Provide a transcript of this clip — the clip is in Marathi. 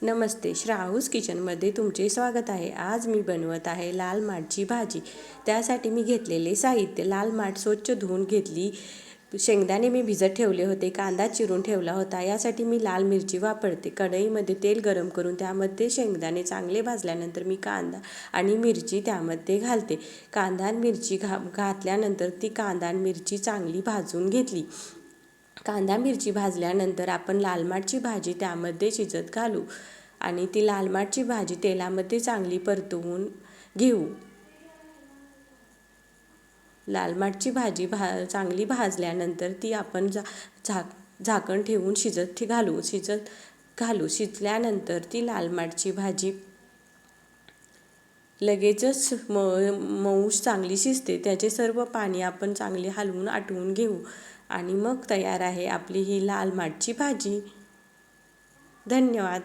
नमस्ते, श्रावूस किचनमध्ये तुमचे स्वागत आहे. आज मी बनवत आहे लाल माठची भाजी. त्यासाठी मी घेतलेले साहित्य: लाल माठ स्वच्छ धुवून घेतली, शेंगदाणे मी भिजत ठेवले होते, कांदा चिरून ठेवला होता. यासाठी मी लाल मिरची वापरते. कढईमध्ये तेल गरम करून त्यामध्ये शेंगदाणे चांगले भाजल्यानंतर मी कांदा आणि मिरची त्यामध्ये घालते. कांदा आणि मिरची घातल्यानंतर ती कांदा आणि मिरची चांगली भाजून घेतली. कांदा मिरची भाजल्यानंतर आपण लाल माठची भाजी त्यामध्ये शिजत घालू आणि ती लाल माठची भाजी तेलामध्ये चांगली परतवून घेऊ. लाल माठची भाजी चांगली भाजल्यानंतर ती आपण झाकण ठेवून शिजत घालू. शिजल्यानंतर ती लाल माठची भाजी लगेचच मऊ चांगली शिजते. त्याचे सर्व पाणी आपण चांगले हलवून आटवून घेऊ आणि मग तयार आहे आपली ही लाल माठची भाजी. धन्यवाद.